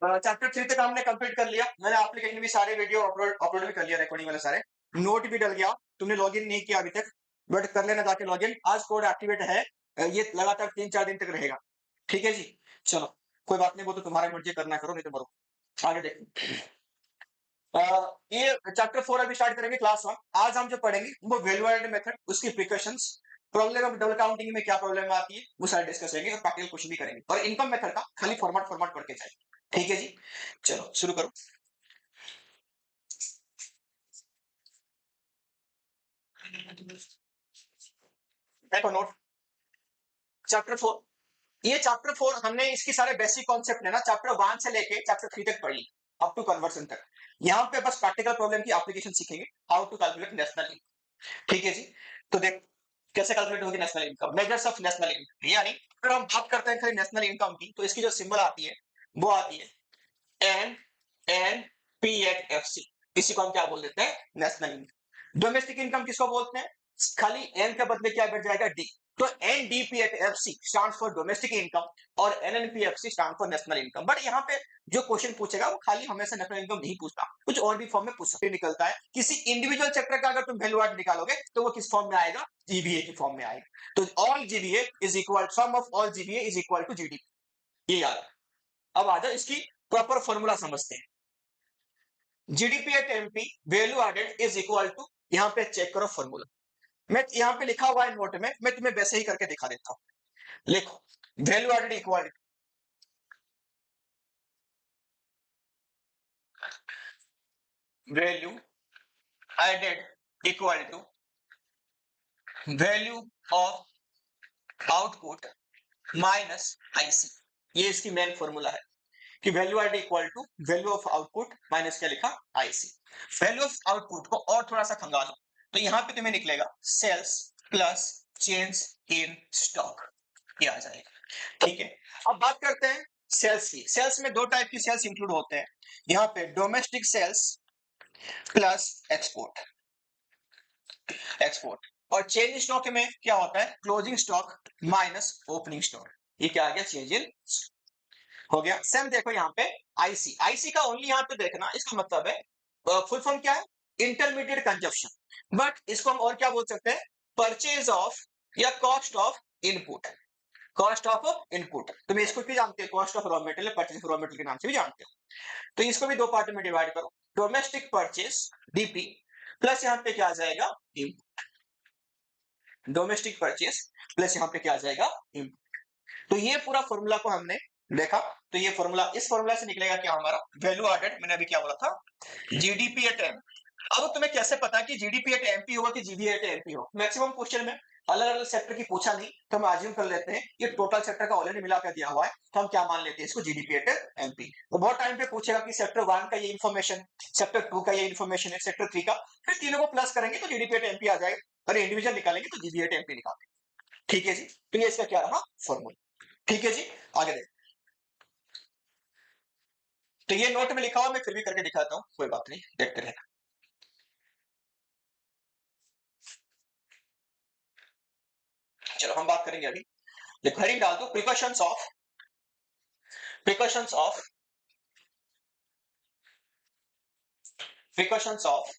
Chapter 3 तक हमने complete कर लिया। मैंने एप्लीकेशन भी सारे वीडियो अपलोड भी कर लिया, रिकॉर्डिंग वाले सारे नोट भी डल गया। तुमने लॉगिन नहीं किया अभी तक, बट कर लेना जाके लॉगिन। आज कोड एक्टिवेट है, ये लगातार 3-4 दिन तक रहेगा। ठीक है जी, चलो कोई बात नहीं, वो तो तुम्हारा मर्जी, करना करो नहीं तो मरो। आगे देखो। ये चैप्टर 4 अभी स्टार्ट करेंगे, क्लास 1। आज हम जो पढ़ेंगे वो वैल्यू एडेड मेथड, उसकी precautions, problem of double counting में क्या प्रॉब्लम आती है वो सारे डिस्कस करेंगे, और प्रैक्टिकल क्वेश्चन भी करेंगे, और इनकम मेथड का खाली फॉर्मेट फॉर्मेट पढ़ के जाएंगे। ठीक है जी, चलो शुरू करो। देखो नोट, चैप्टर 4, ये चैप्टर 4 हमने इसकी सारे बेसिक कॉन्सेप्ट है ना, चैप्टर 1 से लेके चैप्टर 3 तक पढ़ी, अप टू कन्वर्सन तक। यहाँ पे बस प्रैक्टिकल प्रॉब्लम की एप्लीकेशन सीखेंगे, how to calculate national income. ठीक है जी, तो देख कैसे कैलकुलेट होगी national income, measures of national income. यानी अगर हम बात करते हैं खाली नेशनल इनकम की, तो इसकी जो सिंबल आती है वो आती है N N P at F C. इसी को हम क्या बोल देते हैं, नेशनल इनकम। डोमेस्टिक इनकम किसको बोलते हैं, खाली एन के बदले क्या बैठ जाएगा, डी। तो NDPFC stand for domestic income, और NNPFC stand for national income. But यहाँ पे जो क्वेश्चन पूछेगा वो खाली हमेशा नेशनल इनकम नहीं पूछता, कुछ और भी फॉर्म में पूछ सकते निकलता है। किसी इंडिविजुअल सेक्टर का अगर तुम वैल्यू एड निकालोगे तो वो किस फॉर्म में आएगा, जीबीए की फॉर्म में आएगा। तो all GBA is equal, sum of all GBA is equal to GDP, ये याद। अब आ जाओ इसकी प्रॉपर फॉर्मूला समझते हैं। GDP at MP value added is equal to, यहाँ पे चेक करो फॉर्मूला, मैं यहाँ पे लिखा हुआ है नोट में, मैं तुम्हें वैसे ही करके दिखा देता हूँ। लिखो value added equal, value added equal to value of output minus IC. ये इसकी मेन फॉर्मूला है कि value added equal to value of output minus क्या लिखा, आईसी। वैल्यू ऑफ आउटपुट को और थोड़ा सा खंगालो, तो यहां पे तुम्हें निकलेगा sales plus change in stock, ये आ जाएगा। ठीक है, अब बात करते हैं सेल्स की। सेल्स में दो टाइप की सेल्स इंक्लूड होते हैं, यहाँ पे domestic sales plus export, export. और चेंज स्टॉक में क्या होता है, closing stock minus opening stock, ये क्या आ गया, चेंज इन हो गया। सेम देखो यहाँ पे आईसी, आईसी का ओनली यहाँ पे देखना, इसका मतलब है फुल फॉर्म क्या है, इंटरमीडिएट कंजप्शन। बट इसको हम और क्या बोल सकते हैं, परचेज ऑफ या cost of input, cost of input. तुम इसको भी जानते हो, cost of raw material, purchase of raw material के नाम से भी जानते हो। तो इसको भी दो पार्ट में डिवाइड करो, डोमेस्टिक परचेज डीपी प्लस यहाँ पे क्या आ जाएगा, डोमेस्टिक परचेज प्लस यहाँ पे क्या आ जाएगा, इनपुट। तो ये पूरा फॉर्मूला को हमने देखा, तो ये फॉर्मूला, इस फॉर्मूला से निकलेगा क्या हमारा, वैल्यू एडेड, मैंने अभी क्या बोला था, जीडीपी एट एम। अब तुम्हें कैसे पता कि जीडीपी एट एमपी होगा कि जीबी एट एमपी हो, मैक्सिमम क्वेश्चन में अलग अलग सेक्टर की पूछा नहीं, तो हम आज्यूम कर लेते हैं ये टोटल सेक्टर का ऑलरेडी मिला कर दिया हुआ है, तो हम क्या मान लेते हैं इसको, जीडीपी एट एमपी। तो बहुत टाइम पे पूछेगा कि सेक्टर 1 का ये इन्फॉर्मेशन, सेक्टर 2 का ये इन्फॉर्मेशन है, सेक्टर 3 का, फिर तीनों को प्लस करेंगे तो जीडीपी एट एमपी आ जाएगा, और इंडिविजुअल निकालेंगे तो जीबी एट एमपी निकालेंगे। ठीक है जी, तो ये इसका क्या रहा, फॉर्मूला। ठीक है जी, आगे देख। तो ये नोट में लिखा हुआ, मैं फिर भी करके दिखाता हूँ, कोई बात नहीं, देखते रहना। चलो हम बात करेंगे अभी, देखो हेडिंग डाल दो, precautions of, precautions of, precautions of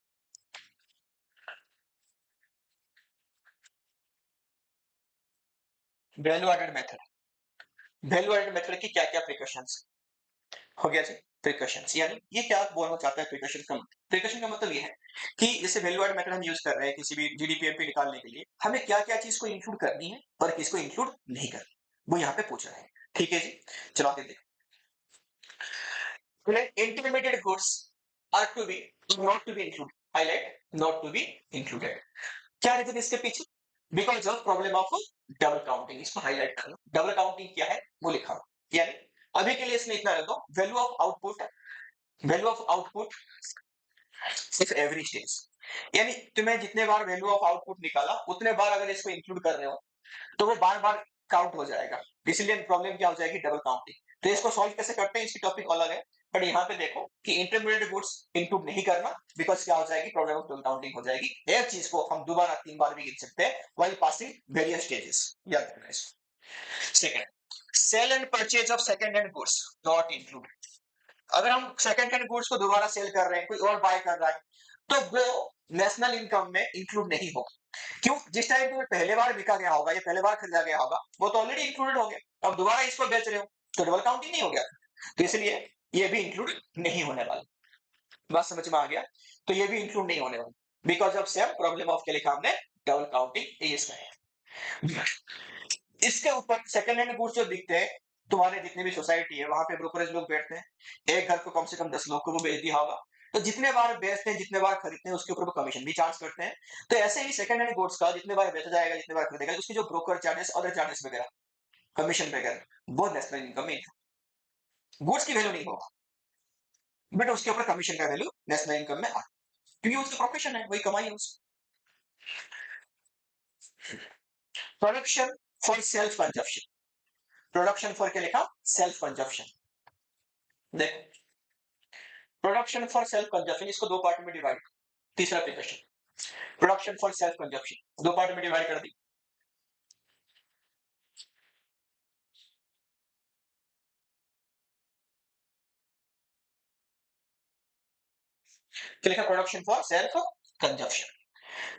value added method. Value added method की क्या क्या प्रिकॉशंस, हो गया जी। प्रिकॉशंस यानी ये क्या बोलना चाहता है, प्रिकॉशन का मतलब, प्रिकॉशन का मतलब ये है कि जैसे वैल्यू एडेड मेथड हम यूज कर रहे हैं किसी भी जीडीपीएमपी निकालने के लिए, हमें क्या क्या चीज को इंक्लूड करनी है और किसको इंक्लूड नहीं करनी, वो यहाँ पे पूछ रहे हैं। ठीक है जी, चलो आगे देखो। Intermediate goods are to be, not to be included, highlight not to be included। क्या रीजन इसके पीछे, because of problem of double counting, इसको हाईलाइट कर लो, डबल काउंटिंग क्या है वो लिखा हो। यानी अभी के लिए इसमें इतना रख दो, value of output, value of output सिर्फ एवरी स्टेज, यानी तुम्हें जितने बार वैल्यू ऑफ आउटपुट निकाला उतने बार अगर इसको इंक्लूड कर रहे हो तो वो बार बार काउंट हो जाएगा, इसीलिए प्रॉब्लम क्या हो जाएगी, डबल काउंटिंग। तो इसको सॉल्व कैसे करते हैं, इसकी टॉपिक अलग है, बट यहाँ पे देखो कि इंटरमीडिएट गुड्स इंक्लूड नहीं करना, बिकॉज क्या हो जाएगी, प्रॉब्लम ऑफ डबल काउंटिंग हो जाएगी। एक चीज को हम दोबारा 3 बार भी गिन सकते हैं व्हाइल पासिंग वेरियस स्टेजेस, याद रखना इसको। Second, sale and purchase of second hand goods not included, अगर हम सेकंड हैंड गुड्स को दोबारा सेल कर रहे हैं, कोई और बाय कर रहा है, तो वो नेशनल इनकम में इंक्लूड नहीं होगा। क्यों? जिस टाइम पे पहले बार बिका गया होगा या पहले बार खरीदा गया होगा, वो तो ऑलरेडी इंक्लूडेड हो गया। अब दोबारा इसको बेच रहे हो तो डबल काउंटिंग नहीं हो गया, तो इसलिए ये भी इंक्लूड नहीं होने वाला। बात समझ में आ गया? तो ये भी इंक्लूड नहीं होने वाला, because of same problem of क्या लिखा हमने, डबल काउंटिंग इसका है। इसके ऊपर सेकंड हैंड गुड्स जो बिकते हैं, तुम्हारे जितनी भी सोसाइटी है वहां पे ब्रोकरेज लोग बैठते हैं, एक घर को कम से कम 10 लोग को वो बेच दिया होगा, तो जितने बार बेचते हैं, जितने बार खरीदते हैं, उसके ऊपर वो कमीशन भी चार्ज करते हैं। तो ऐसे ही सेकंड हैंड गुड्स का जितने बार बेचा जाएगा, जितने बार खरीदेगा, उसके जो ब्रोकर चार्जेस, अदर चार्जेस वगैरह, कमीशन वगैरह, वो नेशनल इनकम में गुड्स की वैल्यू नहीं होगा, बट उसके ऊपर कमीशन का वैल्यू नेशनल इनकम में आ, क्योंकि उसका प्रोफेशन है, वही कमाई है उसकी। Production for self consumption, production for क्या लिखा, सेल्फ कंजप्शन। देखो, प्रोडक्शन फॉर सेल्फ कंजप्शन, इसको दो पार्ट में डिवाइड, तीसरा precaution, production for self consumption दो पार्ट में डिवाइड कर दी। क्या लिखा, प्रोडक्शन फॉर सेल्फ कंजप्शन,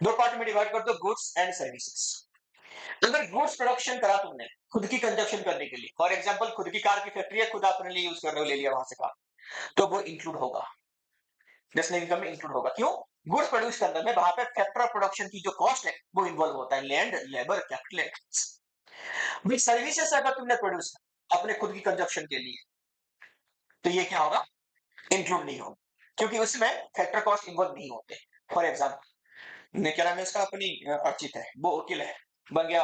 दो पार्ट में डिवाइड कर दो, गुड्स एंड सर्विसेज। अगर गुड्स प्रोडक्शन करा तुमने खुद की कंजप्शन करने के लिए, फॉर एग्जांपल खुद की कार की फैक्ट्री है, खुद अपने लिए यूज कर रहे हो, ले लिया वहां से कार, तो वो इंक्लूड होगा, नेशनल इनकम में इंक्लूड होगा। क्यों? गुड्स प्रोड्यूस करने में वहां पे फैक्टर ऑफ प्रोडक्शन की जो कॉस्ट है वो इन्वॉल्व होता है, लैंड, लेबर, कैपिटल। सर्विसेज अगर तुमने प्रोड्यूस अपने खुद की कंजप्शन के लिए, तो ये क्या होगा, इंक्लूड नहीं होगा, क्योंकि उसमें फैक्टर कॉस्ट इन्वॉल्व नहीं होते। फॉर एग्जाम्पल, क्या नाम है इसका, अपनी अर्चित है, वो वकील है, बन गया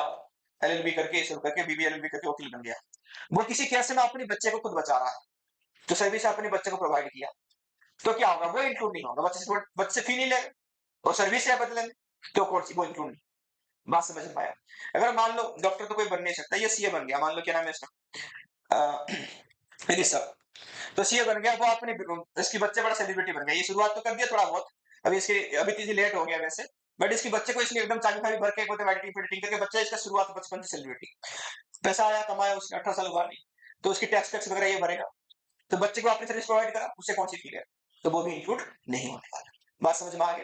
एलएलबी करके, सब करके, बीबीएलएलबी करके वकील बन गया, वो किसी केस में अपने बच्चे को खुद बचा रहा है, तो सर्विस अपने बच्चे को प्रोवाइड किया, तो क्या होगा, वो इंक्लूड नहीं होगा, बच्चे फी नहीं लेगा और सर्विस है बदले में, तो कौन सी, वो इंक्लूड नहीं। बात समझ में आया? अगर मान लो डॉक्टर तो कोई बन नहीं सकता, ये सीए बन गया, मान लो क्या नाम है इसका, ऋषभ, तो सीए बन गया, वो अपने, इसकी बच्चे बड़ा सेलिब्रिटी बन गया, ये शुरुआत तो कर दिया थोड़ा बहुत, अभी इसके अभी तीसरी लेट हो गया वैसे, बट इसकी बच्चे को इसलिए एकदम चाबी फाबी भर के एडिटिंग करके बच्चा इसका शुरुआत बचपन से सेलिब्रिटी, पैसा आया, कमाया, उसने 18 साल हुआ नहीं, तो उसकी टैक्स टैक्स वगैरह ये भरेगा, तो बच्चे को आपने सर्विस प्रोवाइड करा, उससे कौन सी फी है, तो वो भी इंक्लूड नहीं होने वाला। बात समझ में आ गई?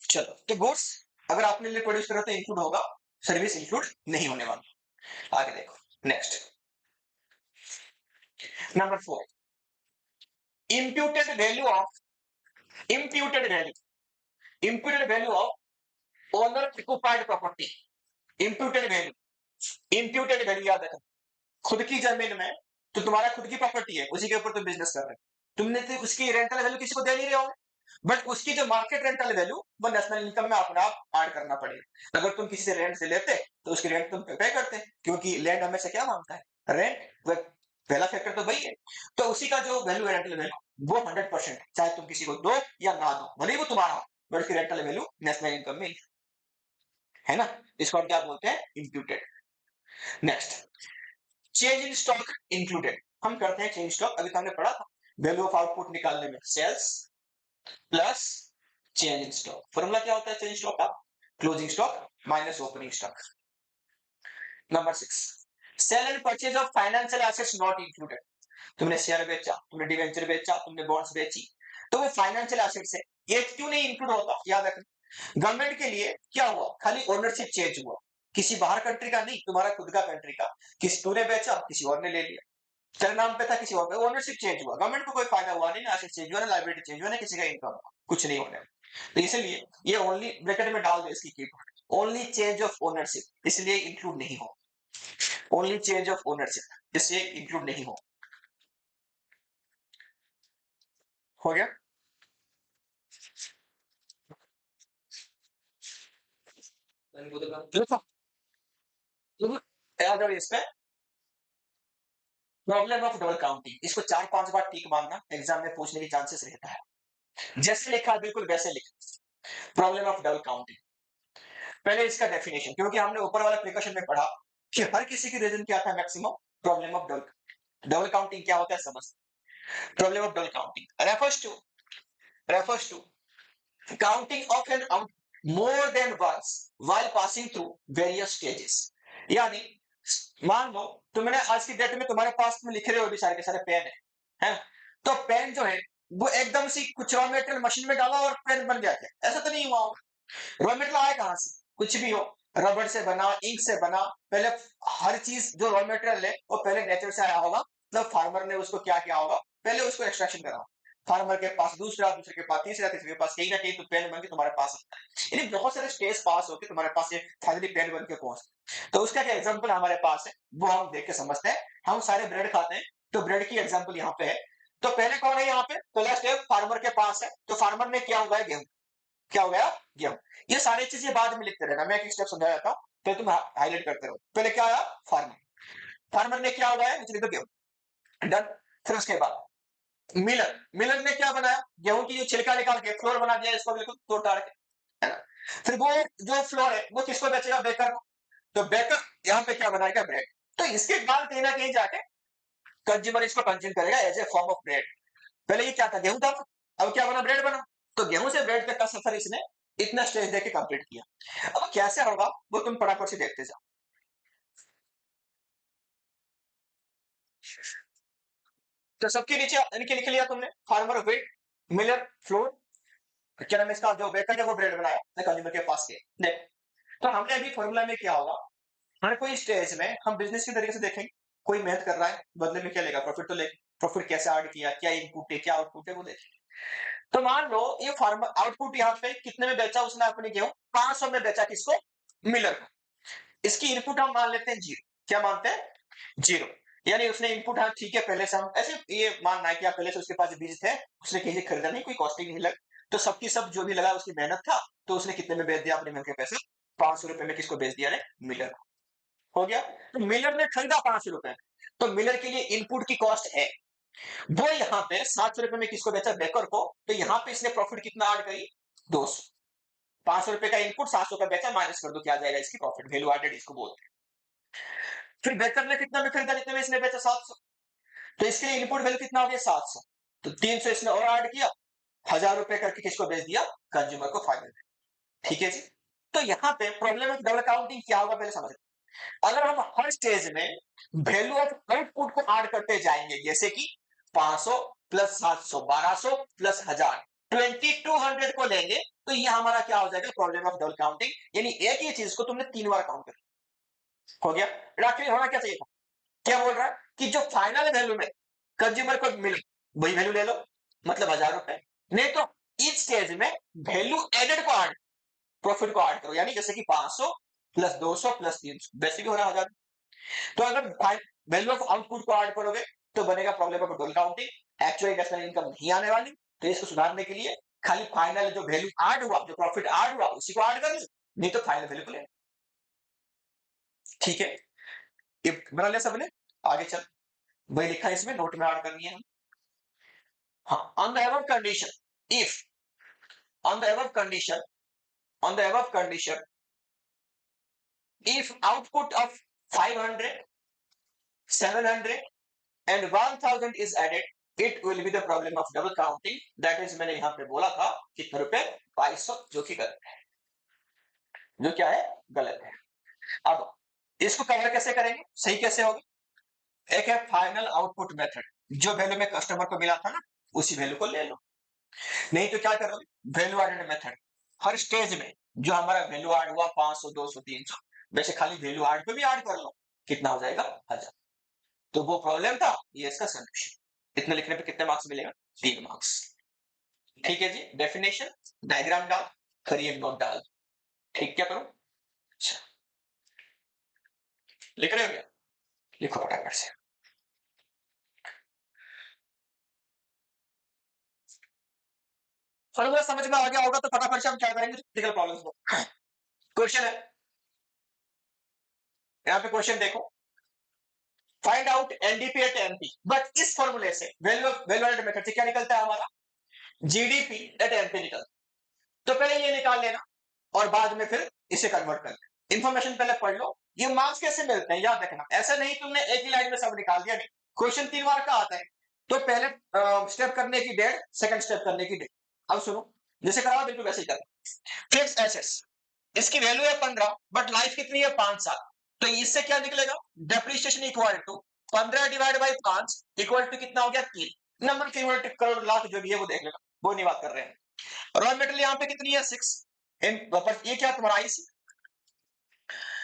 चलो, तो गुड्स अगर आपने लिए प्रोड्यूस करा तो इंक्लूड होगा, सर्विस इंक्लूड नहीं होने वाला। आगे देखो, next number 4, imputed value of imputed value imputed value of owner occupied property, imputed value, imputed value याद रखना, खुद की जमीन में, तो तुम्हारा खुद की प्रॉपर्टी है, उसी के ऊपर तुम बिजनेस कर रहे हो, तुमने तो उसकी रेंटल वैल्यू किसी को दे नहीं रहे हो, बट उसकी जो मार्केट रेंटल वैल्यू वो नेशनल इनकम में अपने आप ऐड करना पड़ेगा। अगर तुम किसी से रेंट से लेते तो उसकी रेंट तुम पे करते, क्योंकि लैंड हमेशा क्या मांगता है, रेंट, पहला फैक्टर तो वही है। तो उसी का जो वैल्यू है, रेंटल वैल्यू, वो 100%, चाहे तुम किसी को दो या ना दो, भले वो तुम्हारा हो, बट उसकी रेंटल वैल्यू नेशनल इनकम में है ना, इसको हम क्या बोलते हैं, imputed. Next, change in stock included, हम करते हैं चेंज स्टॉक, अभी तो हमने पढ़ा था वैल्यू ऑफ आउटपुट निकालने में, sales plus change in stock, formula क्या होता है चेंज स्टॉक का, closing stock minus opening stock. Number 6, sale and purchase of financial assets not included, तुमने शेयर बेचा, तुमने डिवेंचर बेचा, तुमने बॉन्ड्स बेची, तो वो फाइनेंशियल एसेट्स है, ये क्यों नहीं इंक्लूड होता, याद रखना। गवर्नमेंट के लिए क्या हुआ, खाली ओनरशिप चेंज हुआ, किसी बाहर कंट्री का नहीं, तुम्हारा खुद का कंट्री का, किसी तूने बेचा, किसी और ने ले लिया, तेरे नाम पे था, किसी और पे, ओनरशिप चेंज हुआ, गवर्नमेंट को कोई फायदा हुआ नहीं, ना एसेट चेंज हुआ, ना लायबिलिटी चेंज हुआ, ना किसी का इनकम, कुछ नहीं होने। तो इसलिए ये ओनली ब्रैकेट में डाल दो इसकी keep, only change of ownership, इसलिए इंक्लूड नहीं हो, ओनली चेंज ऑफ ओनरशिप, इसलिए इंक्लूड नहीं हो गया। इसमें प्रॉब्लम ऑफ डबल काउंटिंग, इसको 4-5 बार टिक मारना, एग्जाम में पूछने की चांसेस रहता है, जैसे लिखा बिल्कुल वैसे लिखा, प्रॉब्लम ऑफ डबल काउंटिंग। पहले इसका डेफिनेशन, क्योंकि हमने ऊपर वाला प्रिकॉशन में पढ़ा कि हर किसी की रीजन क्या था, maximum problem of double counting क्या होता है समझ। Problem of double counting refers to counting of an out more than once while passing through various stages। यानी मान लो तुमने आज की डेट में तुम्हारे पास में लिखे रहे हो भी सारे के सारे पेन है। तो पेन जो है वो एकदम से कुछ रॉ मेटेरियल मशीन में डाला और पेन बन गया, क्या ऐसा तो नहीं हुआ होगा। रॉ मेटेरियल आया कहां से, कुछ भी हो, रबड़ से बना, इंक से बना, पहले हर चीज जो रॉ मेटेरियल है वो पहले नेचर से आया होगा, मतलब फार्मर ने उसको क्या किया होगा, पहले उसको एक्सट्रैक्शन करा, फार्मर के पास दूसरा, दूसरे के पास तीसरा, तीसरे के पास कहीं ना कहीं तो पेन बन के तुम्हारे पास आता है। यानी बहुत सारे स्टेज पास होकर तुम्हारे पास ये फाइनली पेन बन के पहुंचता। तो उसका क्या एग्जांपल हमारे पास है वो हम देख के समझते हैं। हम सारे ब्रेड खाते हैं, तो ब्रेड की एग्जांपल यहाँ पे है। तो पहले कौन है यहाँ पे, पहला स्टेप फार्मर के पास है, तो फार्मर ने क्या उगाया, गेहूं, क्या हो गया, गेहूं। ये सारी चीजें बाद में लिखते रहना, मैं एक स्टेप समझा जाता हूँ, फिर तुम हाईलाइट करते रहो। पहले क्या आया, फार्मर, फार्मर ने क्या उगाया, नीचे लिखो गेहूं, डन। फिर उसके बाद मिलर, मिलर ने क्या बनाया, गेहूं की जो छिलका निकाल के फ्लोर बना दिया, इसको बिल्कुल तोड़ ताड़ के, है ना। फिर वो जो फ्लोर है वो किसको बेचेगा, बेकर को। तो बेकर यहाँ पे क्या बनाएगा, ब्रेड। तो इसके बाद कहीं ना कहीं जाके कंज्यूमर इसको कंज्यूम करेगा as a form of bread. पहले ये क्या था, गेहूं था, अब क्या बना, ब्रेड बना। तो गेहूं से ब्रेड तक का सफर इसने इतना स्टेज देके कंप्लीट किया। अब कैसे होगा वो तुम फटाफट से देखते जाओ। तो सबके नीचे इनके लिख लिया तुमने, फार्मर वेट, मिलर, फ्लोर, क्या नाम है इसका, जो बेकर है वो ब्रेड बनाया कंज्यूमर के पास के, देख। तो हमने अभी फॉर्मूला में क्या होगा, हर कोई स्टेज में हम बिजनेस के तरीके से देखेंगे, कोई मेहनत कर रहा है, बदले में क्या लेगा, प्रॉफिट तो लेगा। प्रॉफिट कैसे ऐड किया, क्या इनपुट है, क्या आउटपुट है, वो देखेंगे। तो मान लो ये फार्मर आउटपुट यहाँ पे कितने में बेचा उसने अपने गेहूं, 500 में बेचा, किसको, मिलर को। इसकी इनपुट हम मान लेते हैं जीरो, क्या मानते हैं, जीरो। यानी उसने इनपुट, हाँ ठीक है, पहले से हम ऐसे ये मानना है कि पहले से उसके पास बीज थे, उसने कहीं से खरीदा नहीं, कोई कॉस्टिंग नहीं लगा, तो सबकी सब जो भी लगा उसकी मेहनत था, तो उसने कितने में बेच दिया अपने मिल के पैसे, 500 रुपए में किसको बेच दिया ने, मिलर को। हो गया। तो मिलर ने खरीदा 500 रुपए, तो मिलर के लिए इनपुट की कॉस्ट है, वो यहाँ पे 700 रुपए में किसको बेचा, बेकर को। तो यहाँ पे इसने प्रॉफिट कितना ऐड करी, 200। 500 रुपए का इनपुट, 700 का बेचा, माइनस कर दो क्या जाएगा, इसकी प्रॉफिट, वैल्यू एडेड इसको बोलते हैं। फिर बेकर ने कितना में खरीदा, जितने में इसने बेचा, 700। तो इसके लिए इनपुट वैल्यू कितना हो गया, 700। तो 300 इसने और ऐड किया, 1000 रुपए करके किसको बेच दिया, कंज्यूमर को फायदा। ठीक है जी। तो यहाँ पे प्रॉब्लम ऑफ डबल काउंटिंग क्या होगा पहले समझ। अगर हम हर स्टेज में वैल्यू ऑफ आउटपुट को ऐड करते जाएंगे, जैसे कि 500 प्लस 700 1200 प्लस 1000 2200 को लेंगे, तो ये हमारा क्या हो जाएगा, प्रॉब्लम ऑफ डबल काउंटिंग। यानी एक ही चीज को तुमने 3 बार काउंट कर, हो गया। आखिर होना क्या चाहिए था, क्या बोल रहा है कि जो फाइनल वैल्यू में कंज्यूमर को मिले वही वैल्यू ले लो, मतलब 1000 रुपए। नहीं तो इस स्टेज में वैल्यू एडेड को ऐड, प्रॉफिट को ऐड करो, यानी जैसे कि 500 प्लस 200 प्लस 300, वैसे भी हो रहा है 1000। तो अगर वैल्यू ऑफ आउटपुट को ऐड करोगे तो बनेगा problem of double counting, actually cash income नहीं आने वाली। तो इसको सुधारने के लिए खाली फाइनल जो वैल्यू ऐड हुआ, जो प्रॉफिट ऐड हुआ, उसी को ऐड कर लो, नहीं तो फाइनल वैल्यू को ले। ठीक है, ये बना लिया सबने, आगे चल, वही लिखा है इसमें, नोट में ऐड करनी है। हाँ, on the above condition, if on the above condition, on the above condition, if output of 500, 700 and 1000 is added, it will be the problem of double counting. That is मैंने यहाँ पे बोला था कितने रुपए, 2200, जो कि गलत है, जो क्या है, गलत है। अब इसको कवर कैसे करेंगे, सही कैसे होगा, एक है फाइनल आउटपुट मेथड, जो वैल्यू में कस्टमर को मिला था ना, उसी वैल्यू को ले लो। नहीं तो क्या करोगे, वैल्यू एडेड मेथड, हर स्टेज में जो हमारा वैल्यू ऐड हुआ 500 200 300, वैसे खाली वैल्यू ऐड पे भी ऐड कर लो, कितना हो जाएगा, 1000। तो वो प्रॉब्लम था, ये इसका सोल्यूशन। इतने लिखने पे कितने मार्क्स मिलेगा, 3 मार्क्स। ठीक है जी, डेफिनेशन, डायग्राम डाल, करिए नोट डाल, ठीक, क्या करो, अच्छा लिख रहे हो क्या, लिखो फटाफट से। फॉर्मूला समझ में आ गया होगा तो फटाफट से हम क्या करेंगे, प्रैक्टिकल प्रॉब्लम्स को। क्वेश्चन है, यहाँ पे क्वेश्चन देखो, find out NDP at MP, but इस फॉर्मूले से वैल्यू एडेड मेथड से क्या निकलता है हमारा, जीडीपी एट एमपी निकलता। तो पहले ये निकाल लेना और बाद में फिर इसे कन्वर्ट कर, इंफॉर्मेशन पहले पढ़ लो। ये मार्क्स कैसे मिलते हैं याद रखना, ऐसा नहीं तुमने एक ही लाइन में सब निकाल दिया, नहीं, क्वेश्चन 3 बार का आता है। तो पहले स्टेप करने की डेट, सेकंड स्टेप करने की डेट। अब सुनो, जैसे करा बिल्कुल वैसे ही करना। फिक्स एसेट्स, इसकी वैल्यू है 15, बट लाइफ कितनी है, 5 साल। तो इससे क्या निकलेगा, depreciation equal to 15 divide by 5 equal to कितना हो गया, 3। नंबर की यूनिट करोड़ लाख जो भी है वो देख लेना, वो नहीं बात कर रहे हैं। रॉ मेटेरियल यहाँ पे कितनी है 6 इन ये क्या तुम्हारा आईसी।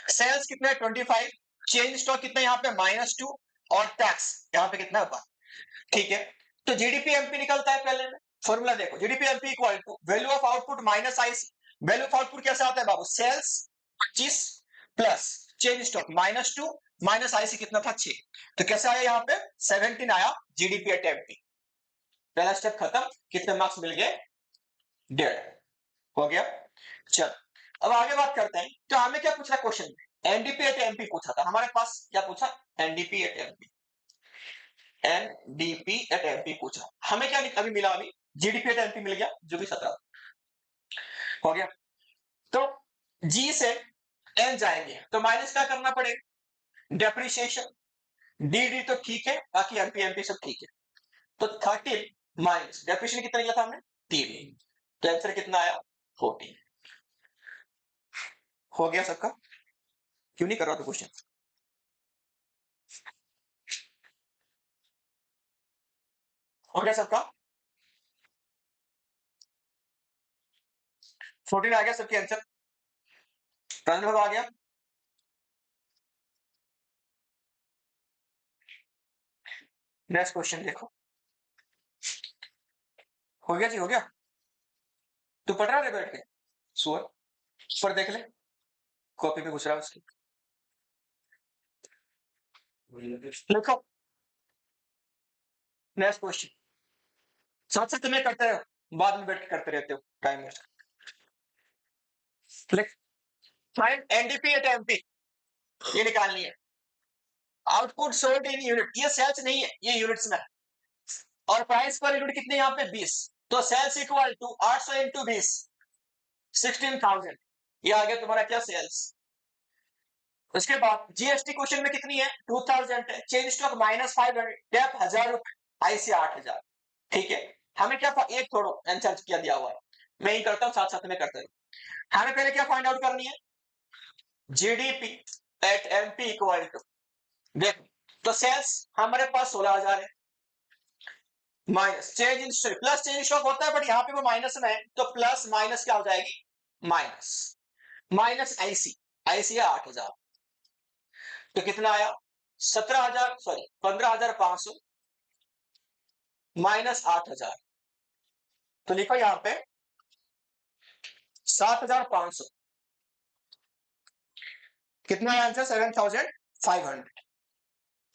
सेल्स कितना है 25, चेंज स्टॉक कितना है यहाँ पे -2 और टैक्स यहाँ पे कितना है 1। ठीक है, तो जीडीपी एमपी निकलता है पहले में। फॉर्मूला देखो, GDP MP equal to value of output minus IC. Value of output कैसे आता है बाबू, sales 25 plus change stock -2 minus IC कितना था 6। तो कैसे आया यहाँ पे 17 आया जीडीपी एट एमपी। पहला स्टेप खत्म, कितने मार्क्स मिल गए 1.5 हो गया। चल अब आगे बात करते हैं, तो हमें क्या पूछा क्वेश्चन में, एनडीपी एट एमपी पूछा था हमारे पास। क्या पूछा, NDP at MP, NDP at MP पूछा। हमें क्या अभी मिला, अभी जीडीपी एट एमपी मिल गया जो भी 17 हो गया। तो जी से एन जाएंगे तो माइनस क्या करना पड़ेगा, डेप्रिसिएशन। डी तो ठीक है, बाकी एमपी एमपी सब ठीक है। तो 13 माइनस डेप्रिसिएशन कितना निकला था हमने 3, तो आंसर कितना आया 14। हो गया सबका, क्यों नहीं कर रहा था क्वेश्चन। हो गया सबका, 14 आ गया सबके आंसर। रन आ गया। नेक्स्ट क्वेश्चन देखो, हो गया जी, हो गया। तू पढ़ रहा है बैठ के, सुअर पर देख ले, कॉपी पे घुस रहा है उसकी। लिखो नेक्स्ट क्वेश्चन, साथ साथ तुम्हें करते रहो, बाद में बैठ के करते रहते हो, टाइम वेस्ट। लिख, फाइंड एनडीपी एट एमपी, ये निकालनी है। आउटपुट सोल्ड इन यूनिट, ये सेल्स नहीं है, ये यूनिट्स में। और प्राइस पर यूनिट कितने यहाँ पे 20, तो सेल्स इक्वल टू 800 इंटू 20 16,000। ये आ गया तुम्हारा क्या सेल्स। उसके बाद जीएसटी क्वेश्चन में कितनी है 2000 है, चेंज स्टॉक -500, डेप 1000 रुपए, आईसी 8000। ठीक है, हमें क्या एक थोड़ा आंसर किया दिया हुआ है, मैं ही करता हूँ साथ साथ में करते हैं। हमें पहले क्या फाइंड आउट करनी है, GDP at MP equal to, देखो तो सेल्स हमारे पास 16000 है, minus change in plus change stock होता है बट यहाँ पे वो माइनस में है, तो प्लस माइनस क्या हो जाएगी माइनस, माइनस आईसी, आईसी है 8000, तो कितना आया 17,000 सॉरी 15,500 माइनस 8,000, तो लिखो यहां पे 7,500, कितना है आंसर 7,500।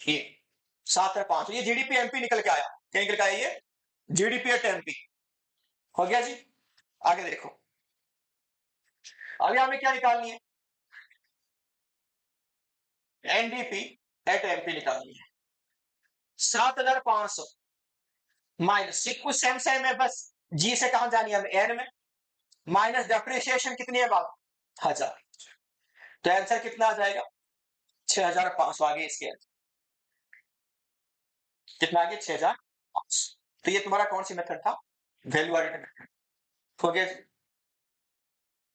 ये 7,500, ये जीडीपी एमपी निकल के आया, क्या निकल के आया ये जीडीपी एट एमपी। हो गया जी, आगे देखो, अभी हमें क्या निकालनी है, एनडीपी एट एमपी निकालनी है। 7,500 माइनस कुछ सेम सेम है, बस जी से कहां जानी है हमें एन में, माइनस डेप्रिसिएशन कितनी है बात 1000, तो आंसर कितना आ जाएगा 6,500 आगे इसके आंसर कितना आगे 6,500। तो ये तुम्हारा कौन सी मेथड था, वैल्यू एडिड मेथड। हो गया जी,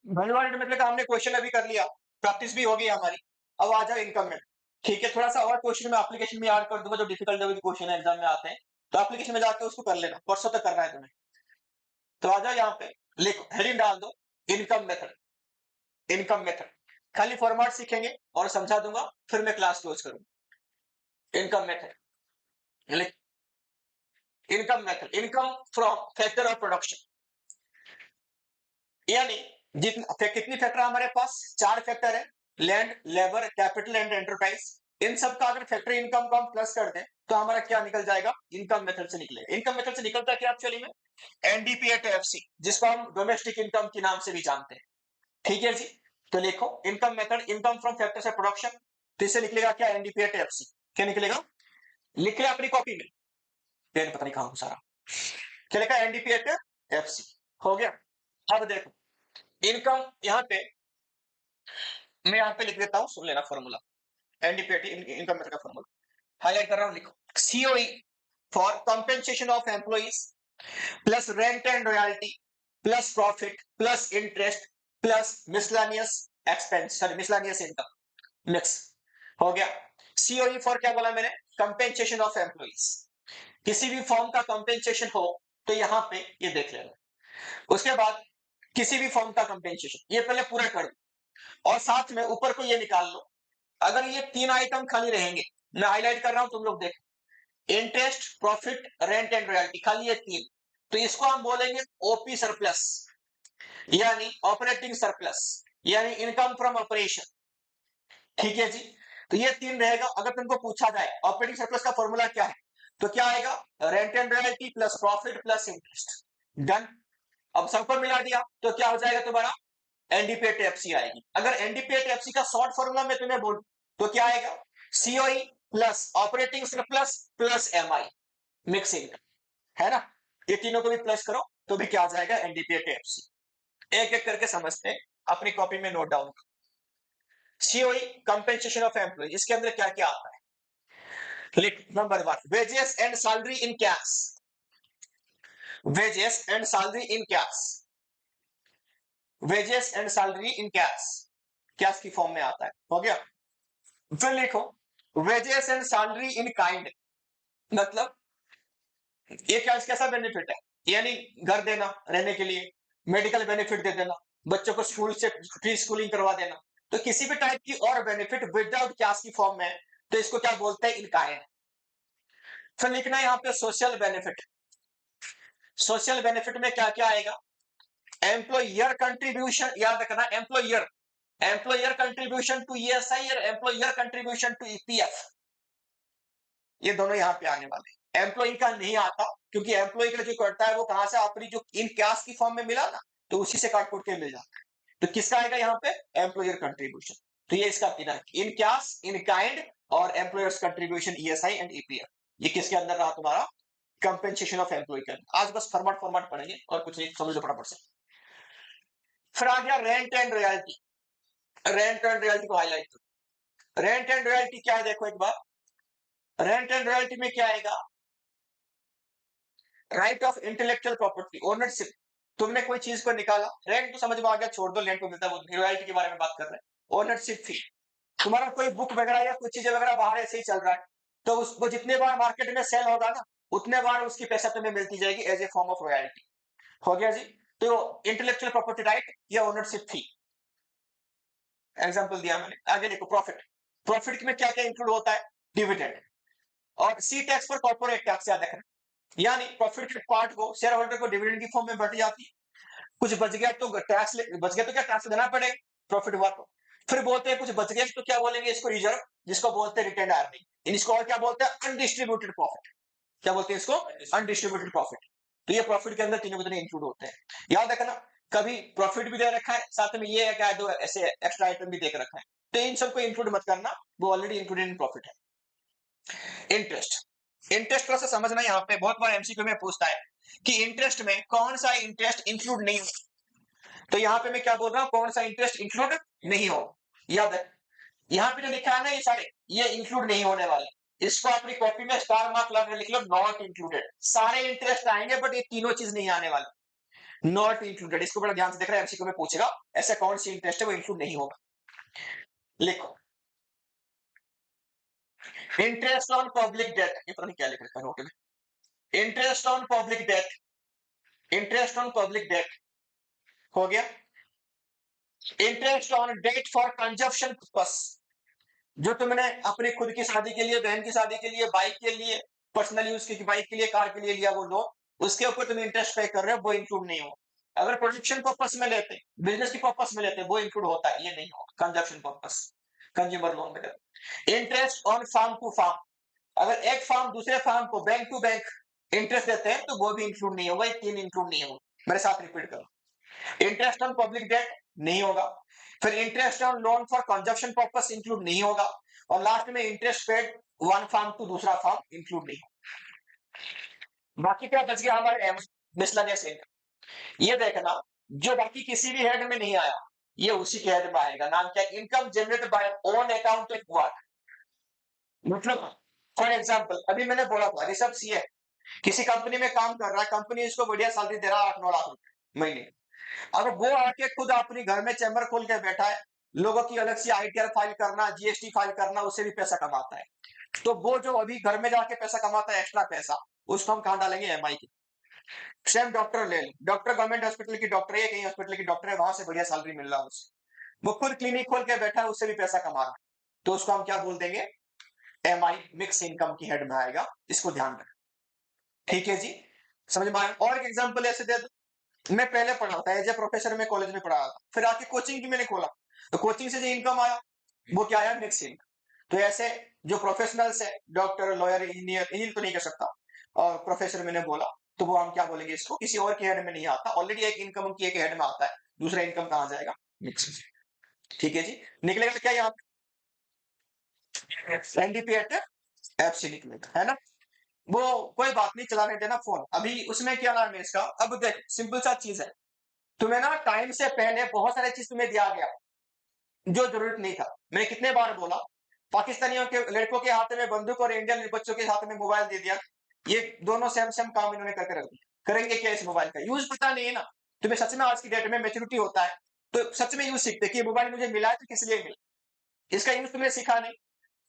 वैल्यू एडिड मेथड का हमने क्वेश्चन अभी कर लिया, प्रैक्टिस भी हो गई हमारी। अब आ जाओ इनकम में, ठीक है, थोड़ा सा और क्वेश्चन में एप्लीकेशन में याद कर दूंगा, जो डिफिकल्ट क्वेश्चन एग्जाम में आते हैं, तो एप्लीकेशन में जाकर उसको कर लेना, परसों तक करना है तुम्हें। तो आ जाओ यहाँ पे, लिखो हेडिंग डाल दो इनकम मेथड, इनकम मेथड, खाली फॉर्मेट सीखेंगे और समझा दूंगा, फिर मैं क्लास क्लोज करूंगा। Income method, income method, income from factor of production, यानी कितनी फैक्टर हमारे पास 4 फैक्टर है, land, labour, capital and enterprise. इन सब का अगर फैक्टर इनकम को हम प्लस कर दें तो हमारा क्या निकल जाएगा, इनकम मेथड से निकलेगा। इनकम मेथड से निकलता क्या एक्चुअली में एनडीपी एट एफसी, जिसको हम डोमेस्टिक इनकम के नाम से भी जानते हैं। ठीक है जी, तो लिखो income method, income from factors of production, तो इससे निकलेगा क्या एनडीपी एट एफसी, क्या निकलेगा, लिख लिया अपनी कॉपी में, पेन पता नहीं कहां सारा, क्या लिखा एनडीपी एट एफसी। हो गया, अब देखो इनकम यहाँ पे मैं यहाँ पे लिख देता हूं, सुन लेना फॉर्मूला, एनडीपीटी इनकम मेथड का फॉर्मूला हाईलाइट कर रहा हूं, लिखो COE for compensation of employees plus rent and royalty plus profit plus interest plus miscellaneous expense, sorry miscellaneous income mix. हो गया, सीओई फॉर क्या बोला मैंने, कंपेंसेशन ऑफ एम्प्लॉइज, किसी भी फॉर्म का कंपेंसेशन हो तो यहाँ पे ये देख लेना। उसके बाद किसी भी फॉर्म का कंपेंसेशन ये पहले पूरा कर दो और साथ में ऊपर को ये निकाल लो। अगर ये 3 आइटम खाली रहेंगे, मैं हाईलाइट कर रहा हूं, तुम लोग देखो, interest, profit, rent and royalty, खाली ये 3, तो इसको हम बोलेंगे ओपी सरप्लस, यानी ऑपरेटिंग सरप्लस, यानी इनकम फ्रॉम ऑपरेशन। ठीक है जी, तो ये 3 रहेगा। अगर तुमको पूछा जाए ऑपरेटिंग सरप्लस का फॉर्मूला क्या है, तो क्या आएगा, rent and royalty plus profit plus interest. Done. अब सबको मिला दिया तो क्या हो जाएगा तुम्हारा, एनडीपीए एफसी आएगी। अगर एनडीपीए एफसी का शॉर्ट फॉर्मूला मैं तुम्हें बोलूं तो क्या आएगा, COE plus operating surplus plus MI mixing, है ना। ये तीनों को भी प्लस करो तो भी क्या आ जाएगा, एनडीपीए एफसी। एक एक करके समझते हैं, अपनी कॉपी में नोट डाउन करो। सीओई कंपेंसेशन ऑफ एम्प्लॉय, इसके अंदर क्या क्या आता है, लिख। Number 1, wages and salary in cash, wages and salary in cash, wages and salary in cash, cash की फॉर्म में आता है, हो गया। फिर लिखो wages and salary in kind, मतलब ये क्या, कैसा बेनिफिट है, यानी घर देना रहने के लिए, मेडिकल बेनिफिट दे देना, बच्चों को स्कूल से फ्री स्कूलिंग करवा देना, तो किसी भी टाइप की और बेनिफिट विदाउट कैश की फॉर्म में, तो इसको क्या बोलते हैं, इन काइंड। फिर लिखना है यहाँ पे सोशल बेनिफिट, सोशल बेनिफिट में क्या क्या आएगा, एम्प्लॉयर कंट्रीब्यूशन, याद रखना, employer, employer contribution to ESI और एम्प्लॉयर कंट्रीब्यूशन टू ईपीएफ, ये दोनों यहाँ पे आने वाले। एम्प्लॉय का नहीं आता, क्योंकि एम्प्लॉय का जो करता है वो कहां से, अपनी जो इन कैश की फॉर्म में मिला ना, तो उसी से काट कूट के मिल जाता है। तो किसका आएगा यहाँ पे, एम्प्लॉयर कंट्रीब्यूशन। तो ये इसका तीन है, इन कैश, इन काइंड और employers contribution ESI and EPF. ये किसके अंदर रहा तुम्हारा, कंपेंसेशन ऑफ एम्प्लॉय के अंदर। आज बस फॉर्मेट फॉर्मेट पढ़ेंगे और कुछ नहीं, समझ लो फटाफट से। फिर आ गया rent and royalty, rent and royalty को हाईलाइट करो। रेंट एंड रॉयल्टी क्या है, देखो एक बार, रेंट एंड रॉयल्टी में क्या आएगा, right of intellectual property, ownership. तुमने कोई चीज को निकाला, रेंट तो समझ में आ गया, छोड़ दो, लैंड को मिलता है, वो रॉयल्टी के बारे में बात कर रहे हैं। ओनरशिप फी, तुम्हारा कोई बुक वगैरह या कुछ चीजें वगैरह बाहर ऐसे ही चल रहा है, तो उसको जितने बार मार्केट में सेल होगा ना, उतने बार उसकी पैसा तुम्हें मिलती जाएगी as a form of royalty. हो गया जी। तो इंटेलेक्चुअल प्रॉपर्टी राइट या ओनरशिप फी, एग्जाम्पल दिया मैंने। आगे देखो प्रॉफिट, प्रॉफिट में क्या क्या इंक्लूड होता है, डिविडेंड और सी टैक्स पर कॉर्पोरेट टैक्स, याद रखना। यानी प्रॉफिट के पार्ट को शेयर होल्डर को डिविडेंड की फॉर्म में बढ़ जाती है, कुछ बच गया तो टैक्स, बच गया तो क्या टैक्स देना पड़ेगा, प्रॉफिट हुआ तो। फिर बोलते हैं कुछ बच गया तो क्या बोलेंगे इसको, रिजर्व, जिसको बोलते हैं रिटेन अर्निंग। इसको और क्या बोलते हैं, अनडिस्ट्रीब्यूटेड प्रॉफिट। क्या बोलते हैं इसको, अनडिस्ट्रीब्यूटेड प्रॉफिट। तो ये प्रॉफिट के अंदर तीनों के तीनों इंक्लूड होते हैं। याद रखना, कभी प्रॉफिट भी दे रखा है, साथ में ये है क्या, दो ऐसे एक्स्ट्रा आइटम भी देख रखा है, तो इन सबको इंक्लूड मत करना, वो ऑलरेडी इंक्लूडेड इन प्रॉफिट है। इंटरेस्ट, इंटरेस्ट थोड़ा सा समझना, यहाँ पे बहुत बार एमसीक्यू में पूछता है कि इंटरेस्ट में कौन सा इंटरेस्ट इंक्लूड नहीं होता, तो यहाँ पे मैं क्या बोल रहा हूँ, कौन सा इंटरेस्ट इंक्लूड नहीं हो। याद है, यहाँ पे जो लिखा है ना ये सारे, ये इंक्लूड नहीं होने वाले, इसको अपनी कॉपी में स्टार मार्क लगा लिख लो, नॉट इंक्लूडेड। सारे इंटरेस्ट आएंगे बट ये तीनों चीज नहीं आने वाली, नॉट इंक्लूडेड। इसको बड़ा ध्यान से देख रहा है, एमसीक्यू में पूछेगा ऐसा कौन सी इंटरेस्ट है वो इंक्लूड नहीं होगा। लिखो इंटरेस्ट ऑन पब्लिक डेट, ये पता नहीं क्या लिख रखा है नोट में, interest on public debt, interest on public debt हो गया। Interest on debt for consumption purpose, जो तुमने अपनी खुद की शादी के लिए, बहन की शादी के लिए, बाइक के लिए, पर्सनल यूज की बाइक के लिए, कार के लिए लिया वो लोन, उसके ऊपर तुम इंटरेस्ट पे कर रहे हो, वो इंक्लूड नहीं हो। अगर प्रोडक्शन पर्पस में लेते, बिजनेस की पर्पस में लेते, वो इंक्लूड होता है, ये नहीं होगा कंजप्शन पर्पस, कंज्यूमर लोन में। Interest on firm to firm, अगर एक फार्म दूसरे फार्म को बैंक टू बैंक इंटरेस्ट देते हैं तो वो भी इंक्लूड नहीं होगा, ये तीन इंक्लूड नहीं होगा। मेरे साथ रिपीट करो, इंटरेस्ट ऑन पब्लिक डेट नहीं होगा, फिर interest on loan for consumption purpose include नहीं होगा, और लास्ट में interest paid one firm to दूसरा फार्म इंक्लूड नहीं होगा। बाकी क्या बच गया हमारे मिसलेनियस इनकम, ये देखना जो बाकी किसी भी हेड में नहीं आया, ये उसी के हेड में आएगा। नाम क्या, income generated by own account of what, मतलब फॉर एग्जांपल अभी मैंने बोला था ऋषभ सीए किसी कंपनी में काम कर रहा है, कंपनी इसको बढ़िया सैलरी दे रहा है 8-9 लाख रुपए महीने। अब वो आके खुद अपनी घर में चैम्बर खोल के बैठा है, लोगों की अलग से आईटीआर फाइल करना, जीएसटी फाइल करना, उससे भी पैसा कमाता है। तो वो जो अभी घर में जाके पैसा कमाता है एक्स्ट्रा पैसा, उसको हम कहाँ डालेंगे? एमआई की। सेम डॉक्टर ले लो, डॉक्टर गवर्नमेंट हॉस्पिटल की डॉक्टर है, कहीं हॉस्पिटल की डॉक्टर है, वहां से बढ़िया सैलरी मिल रहा है उसे, वो खुद क्लिनिक खोल के बैठा है, उससे भी पैसा कमा रहा है, तो उसको हम क्या बोल देंगे? एमआई मिक्स इनकम की हेड में आएगा, इसको ध्यान रखें। ठीक है जी, समझ में आया? और एक एग्जांपल ऐसे दे दो, मैं पहले पढ़ा था एज ए प्रोफेसर, में कॉलेज में पढ़ा था, फिर आके कोचिंग की मैंने खोला, तो कोचिंग से जो इनकम आया वो क्या आया? Mix income. तो ऐसे जो प्रोफेशनल्स है, डॉक्टर, लॉयर, इंजीनियर, इंजीनियर तो नहीं कर सकता, और प्रोफेसर मैंने बोला, तो वो हम क्या बोलेंगे? इसको किसी और के हेड में नहीं आता, ऑलरेडी एक इनकम उनकी एक हेड में आता है, दूसरा इनकम कहाँ जाएगा? मिक्स। ठीक है जी, निकलेगा तो क्या यहाँ पे? एनडीपी एट एफ से निकलेगा, है ना? वो कोई बात नहीं, चलाने देना फोन। अभी उसमें क्या नाम है इसका? अब देख, सिंपल सा चीज है, तुम्हें ना टाइम से पहले बहुत सारे चीज तुम्हें दिया गया जो जरूरत नहीं था। मैंने कितने बार बोला, पाकिस्तानियों के लड़कों के हाथ में बंदूक और इंडियन बच्चों के हाथ में मोबाइल दे दिया, ये दोनों सेम सेम काम इन्होंने करके रख दिया। करेंगे क्या इस मोबाइल का यूज? पता नहीं है ना तुम्हें। सच में आज की डेट में मेच्योरिटी होता है तो सच में यूज सीखते कि मोबाइल मुझे मिला है तो किस लिए मिला, इसका यूज तुम्हें सिखा नहीं।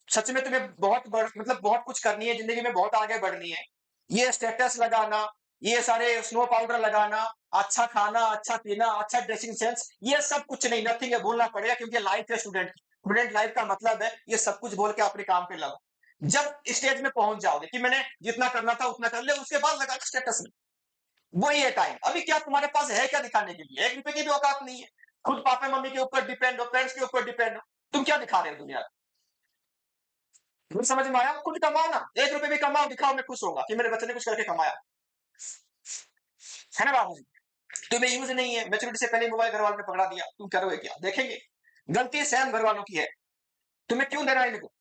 सच में तुम्हें बहुत मतलब बहुत कुछ करनी है जिंदगी में, बहुत आगे बढ़नी है, ये स्टेटस लगाना, ये सारे स्नो पाउडर लगाना, अच्छा खाना, अच्छा पीना, अच्छा ड्रेसिंग सेंस, ये सब कुछ नहीं, नथिंग है, भूलना पड़ेगा, क्योंकि लाइफ है स्टूडेंट की। स्टूडेंट लाइफ का मतलब है ये सब कुछ भूल के अपने काम पे लगो। जब स्टेज में पहुंच जाओगे कि मैंने जितना करना था उतना कर लिया, उसके बाद लगा स्टेटस में, वही है टाइम। अभी क्या तुम्हारे पास है क्या दिखाने के लिए? 1 रुपए की भी औकात नहीं है, खुद पापा मम्मी के ऊपर डिपेंड हो, पेरेंट्स के ऊपर डिपेंड हो, तुम क्या दिखा रहे हो दुनिया को? समझ में आया? खुद कमाओ ना, 1 रुपए भी कमाओ, दिखाओ, मैं खुश होगा कि मेरे बच्चे ने कुछ करके कमाया, है ना बाबू जी? तुम्हें यूज नहीं है, मैच्योरिटी से पहले मोबाइल घर वालों ने पकड़ा दिया, तुम करोगे क्या? देखेंगे। गलती सेम घर वालों की है, तुम्हें क्यों देना है इनको?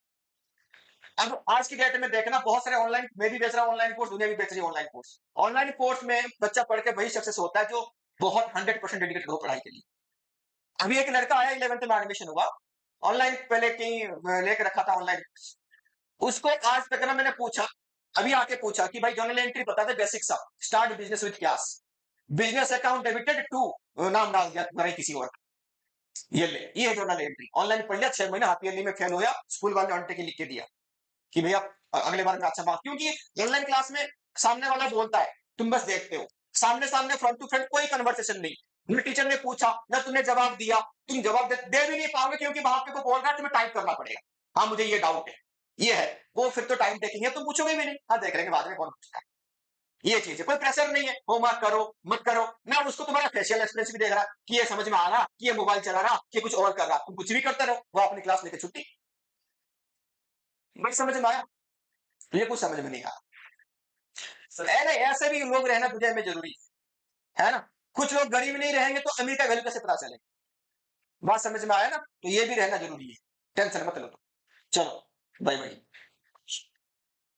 अब आज की डेट में देखना, बहुत सारे ऑनलाइन, मैं भी बेच रहा हूँ ऑनलाइन कोर्स, दुनिया भी बेच रही है ऑनलाइन कोर्स। ऑनलाइन कोर्स में बच्चा पढ़ के वही सक्सेस होता है जो बहुत 100% डेडिकेटेड हो पढ़ाई के लिए। अभी एक लड़का आया, 11th में एडमिशन हुआ, ऑनलाइन पहले कहीं लेके रखा था ऑनलाइन, उसको आज तक ना मैंने पूछा, अभी आके पूछा कि भाई जर्नल एंट्री बता दे बेसिक सा, start business with class, business account debited to, नाम डाल दिया तुम्हारे किसी और, ये ले, ये है जर्नल एंट्री। ऑनलाइन पढ़ लिया, 6 महीने हाथ ईयरली में फेल होया, स्कूल वाले ऑन टिक लिख के दिया कि भैया अगले बार में अच्छा मार्क्स, क्योंकि ऑनलाइन क्लास में सामने वाला बोलता है, तुम बस देखते हो, सामने सामने फ्रंट टू फ्रंट कोई कन्वर्सेशन नहीं, न टीचर ने पूछा न तुमने जवाब दिया, तुम जवाब दे भी नहीं पाओगे, क्योंकि वहां पे वो बोल रहा है तुम्हें टाइप करना पड़ेगा, हाँ मुझे ये डाउट है, ये है वो, फिर तो टाइम टेकिंग है, तुम पूछोगे भी नहीं, हाँ देख लेंगे बाद में कौन पूछता है। ये चीज है, कोई प्रेशर नहीं है, होमवर्क करो मत करो ना, उसको तुम्हारा फेशियल एक्सप्रेशन भी देख रहा कि ये समझ में आ रहा कि ये मोबाइल चला रहा कि कुछ और कर रहा, तुम कुछ भी करते रहो, वो अपनी क्लास लेके छुट्टी। भाई समझ में आया? ये कुछ समझ में नहीं आया। अरे ऐसे भी लोग रहना दुनिया में जरूरी है ना? कुछ लोग गरीब नहीं रहेंगे तो अमीर का वैल्यू कैसे पता चलेगा? बात समझ में आया ना? तो ये भी रहना जरूरी है, टेंशन मत लो। चलो, बाय बाय।